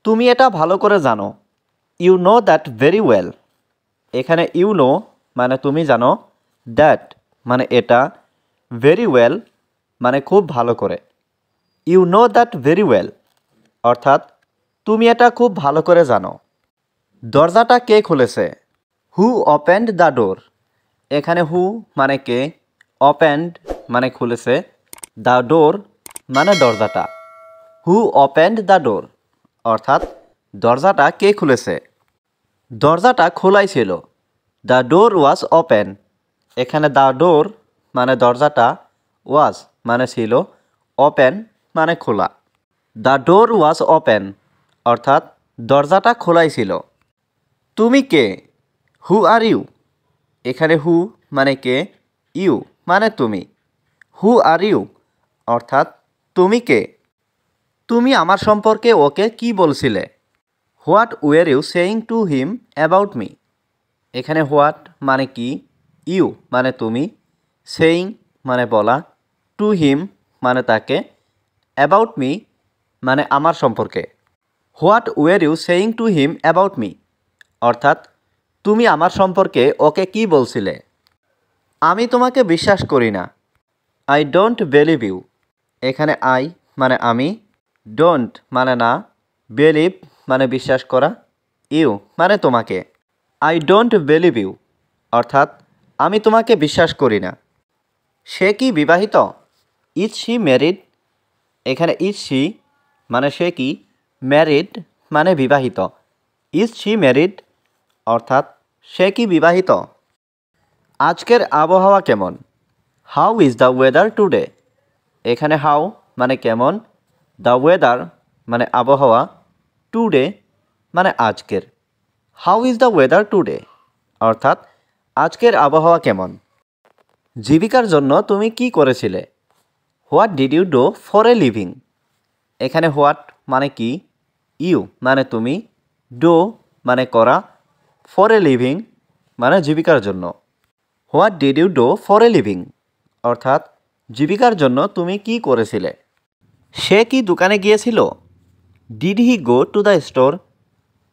তুমি এটা ভালো করে জানো। You know that very well. এখানে ইউ নো মানে তুমি জানো, দ্যাট মানে এটা, ভেরি ওয়েল মানে খুব ভালো করে। You know that very well অর্থাৎ তুমি এটা খুব ভালো করে জানো। দরজাটা কে খুলেছে? Who opened the door. এখানে হু মানে কে, ওপেন্ড মানে খুলেছে, দ্য ডোর মানে দরজাটা। হু ওপেন্ড দ্য ডোর অর্থাৎ দরজাটা কে খুলেছে? দরজাটা খোলাই ছিল। The door was open. এখানে দ্য ডোর মানে দরজাটা, ওয়াজ মানে ছিল, ওপেন মানে খোলা। দ্য ডোর ওয়াজ ওপেন অর্থাৎ দরজাটা খোলাই ছিল। তুমি কে? হু আর ইউ। এখানে হু মানে কে, ইউ মানে তুমি। হু আর ইউ অর্থাৎ তুমি কে? তুমি আমার সম্পর্কে ওকে কি বলছিলে? What were you saying to him about me. এখানে হোয়াট মানে কি, ইউ মানে তুমি, সেইং মানে বলা, টু হিম মানে তাকে, অ্যাবাউট মি মানে আমার সম্পর্কে। What were you saying to him about me অর্থাৎ তুমি আমার সম্পর্কে ওকে কি বলছিলে? আমি তোমাকে বিশ্বাস করি না। I don't believe you. এখানে আই মানে আমি, ডোন্ট মানে না, বিলিভ মানে বিশ্বাস করা, ইউ মানে তোমাকে। আই ডোন্ট বিলিভ ইউ অর্থাৎ আমি তোমাকে বিশ্বাস করি না। সে কি বিবাহিত? Is she married. এখানে ইজ শি মানে সে কি, ম্যারিড মানে বিবাহিত। ইজ শি ম্যারিড অর্থাৎ সে কি বিবাহিত? আজকের আবহাওয়া কেমন? How is the weather today. এখানে হাউ মানে কেমন, দ্য ওয়েদার মানে আবহাওয়া, টুডে মানে আজকের। How is the weather today অর্থাৎ আজকের আবহাওয়া কেমন? জীবিকার জন্য তুমি কি করেছিলে? What did you do for a living. এখানে হোয়াট মানে কি, ইউ মানে তুমি, ডু মানে করা, ফর এ লিভিং মানে জীবিকার জন্য। What did you do for a living অর্থাৎ জীবিকার জন্য তুমি কি করেছিলে? সে কি দোকানে গিয়েছিল? Did he go to the store.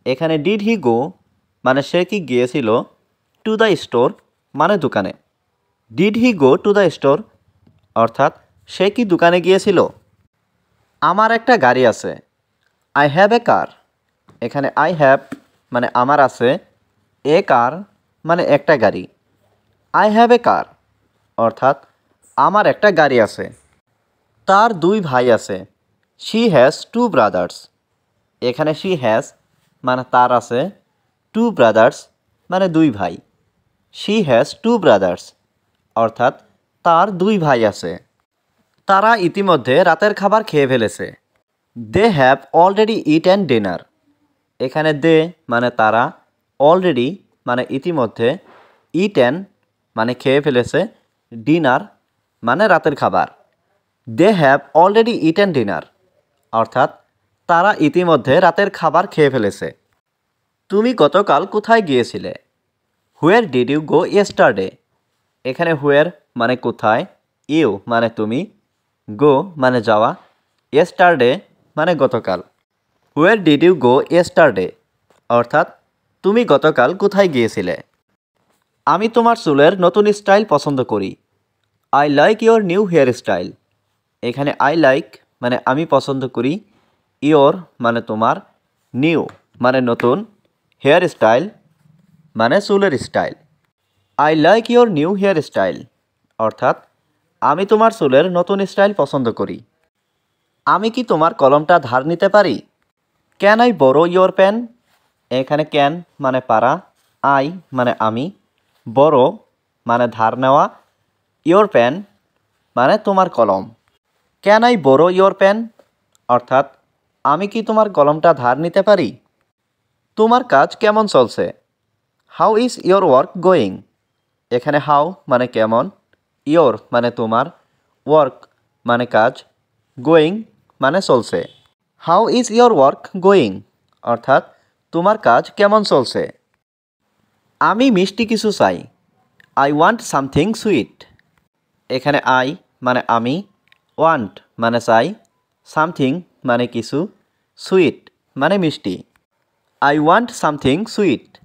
এখানে ডিড হি গো মানে সে কি গিয়েছিল, টু দ্য স্টোর মানে দোকানে। Did he go to the store অর্থাৎ সে কি দোকানে গিয়েছিল? আমার একটা গাড়ি আছে। আই হ্যাভ এ কার। এখানে আই হ্যাভ মানে আমার আছে, এ কার মানে একটা গাড়ি। আই হ্যাভ এ কার অর্থাৎ আমার একটা গাড়ি আছে। তার দুই ভাই আছে। She has to brothers. এখানে শি হ্যাজ মানে তার আছে, টু ব্রাদার্স মানে দুই ভাই। শি হ্যাজ টু ব্রাদার্স অর্থাৎ তার দুই ভাই আছে। তারা ইতিমধ্যে রাতের খাবার খেয়ে ফেলেছে। They have already eaten dinner. এখানে দে মানে তারা, অলরেডি মানে ইতিমধ্যে, ইটেন মানে খেয়ে ফেলেছে, ডিনার মানে রাতের খাবার। They have already eaten dinner অর্থাৎ তারা ইতিমধ্যে রাতের খাবার খেয়ে ফেলেছে। তুমি গতকাল কোথায় গিয়েছিলে? হুয়ার ডিড ইউ গো ইয়েস্টারডে। এখানে হুয়ার মানে কোথায়, ইউ মানে তুমি, গো মানে যাওয়া, ইয়েস্টারডে মানে গতকাল। হুয়ার ডিড ইউ গো ইয়েস্টারডে অর্থাৎ তুমি গতকাল কোথায় গিয়েছিলে? আমি তোমার চুলের নতুন স্টাইল পছন্দ করি। I like your new hair style. এখানে আই লাইক মানে আমি পছন্দ করি, ইয়োর মানে তোমার, নিউ মানে নতুন, হেয়ার স্টাইল মানে চুলের স্টাইল। I like your new hair style অর্থাৎ আমি তোমার চুলের নতুন স্টাইল পছন্দ করি। আমি কি তোমার কলমটা ধার নিতে পারি? Can I borrow your pen. এখানে ক্যান মানে পারা, আই মানে আমি, বরো মানে ধার নেওয়া, ইয়োর পেন মানে তোমার কলম। Can I borrow your pen অর্থাৎ আমি কি তোমার কলমটা ধার নিতে পারি? তোমার কাজ কেমন চলছে? How is your work going. এখানে হাউ মানে কেমন, ইয়োর মানে তোমার, ওয়ার্ক মানে কাজ, গোয়িং মানে চলছে। How is your work going অর্থাৎ তোমার কাজ কেমন চলছে? আমি মিষ্টি কিছু চাই। I want something sweet. এখানে আই মানে আমি, ওয়ান্ট মানে চাই, সামথিং মানে কিছু, সুইট মানে মিষ্টি। আই ওয়ান্ট সামথিং সুইট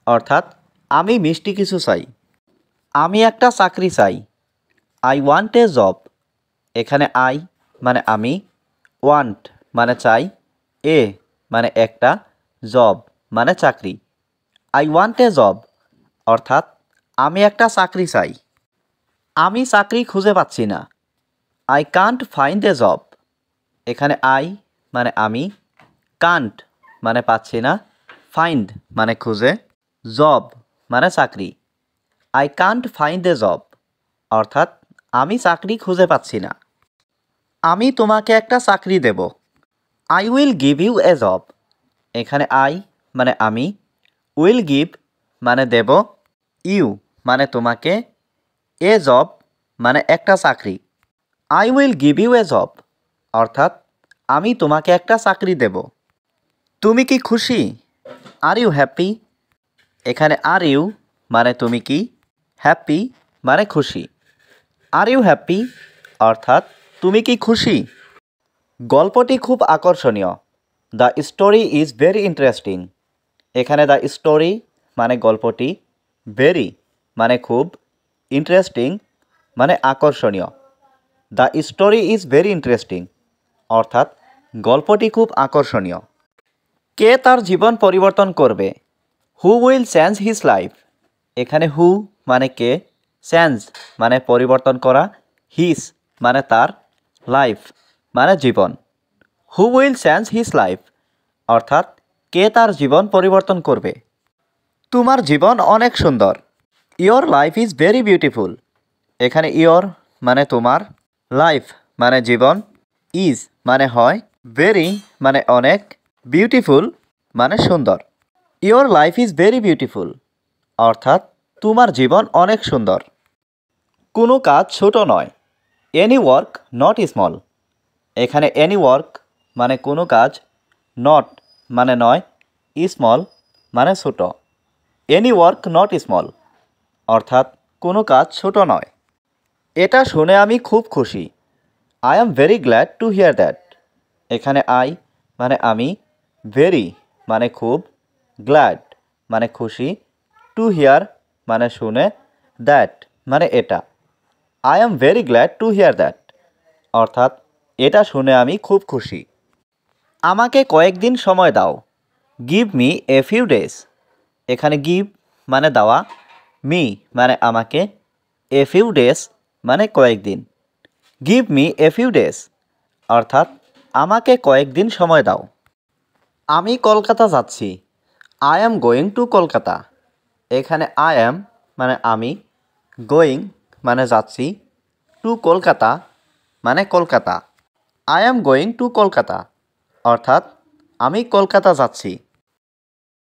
অর্থাৎ আমি মিষ্টি কিছু চাই। আমি একটা চাকরি চাই। I want a job. এখানে আই মানে আমি, ওয়ান্ট মানে চাই, এ মানে একটা, জব মানে চাকরি। আই ওয়ান্ট এ জব অর্থাৎ আমি একটা চাকরি চাই। আমি চাকরি খুঁজে পাচ্ছি না। I can't find a job. এখানে আই মানে আমি, কান্ট মানে পাচ্ছি না, ফাইন্ড মানে খুঁজে, জব মানে চাকরি। I can't find a job অর্থাৎ আমি চাকরি খুঁজে পাচ্ছি না। আমি তোমাকে একটা চাকরি দেব। I will give you a job. এখানে আই মানে আমি, উইল গিভ মানে দেব, ইউ মানে তোমাকে, এ জব মানে একটা চাকরি। I will give you a job অর্থাৎ আমি তোমাকে একটা চাকরি দেব। তুমি কি খুশি? Are you happy. এখানে আর ইউ মানে তুমি কি, হ্যাপি মানে খুশি। আর ইউ হ্যাপি অর্থাৎ তুমি কি খুশি? গল্পটি খুব আকর্ষণীয়। The story is very interesting. এখানে দ্য স্টোরি মানে গল্পটি, ভেরি মানে খুব, ইন্টারেস্টিং মানে আকর্ষণীয়। The story is very interesting অর্থাৎ গল্পটি খুব আকর্ষণীয়। কে তার জীবন পরিবর্তন করবে? হু উইল চেঞ্জ হিজ লাইফ। এখানে হু মানে কে, চেঞ্জ মানে পরিবর্তন করা, হিজ মানে তার, লাইফ মানে জীবন। Who will change his life অর্থাৎ কে তার জীবন পরিবর্তন করবে? তোমার জীবন অনেক সুন্দর। Your life is very beautiful. এখানে ইয়োর মানে তোমার, লাইফ মানে জীবন, ইজ মানে হয়, ভেরি মানে অনেক, বিউটিফুল মানে সুন্দর। Your life is very beautiful অর্থাৎ তোমার জীবন অনেক সুন্দর। কোনো কাজ ছোট নয়। Any work not small. এখানে এনি ওয়ার্ক মানে কোনো কাজ, নট মানে নয়, স্মল মানে ছোট। এনি ওয়ার্ক নট স্মল অর্থাৎ কোনো কাজ ছোট নয়। এটা শুনে আমি খুব খুশি। I am very glad to here that. এখানে আই মানে আমি, ভেরি মানে খুব, গ্ল্যাড মানে খুশি, টু হিয়ার মানে শুনে, দ্যাট মানে এটা। I am very glad to here that অর্থাৎ এটা শুনে আমি খুব খুশি। আমাকে কয়েকদিন সময় দাও। Give me a few days. এখানে গিভ মানে দেওয়া, মি মানে আমাকে, এ ফিউ ডেজ মানে কয়েকদিন। Give me a few days অর্থাৎ আমাকে কয়েকদিন সময় দাও। আমি কলকাতা যাচ্ছি। I am going to Kolkata. এখানে আই অ্যাম মানে আমি, গোয়িং মানে যাচ্ছি, টু কলকাতা মানে Kolkata. I am going to Kolkata অর্থাৎ আমি কলকাতা যাচ্ছি।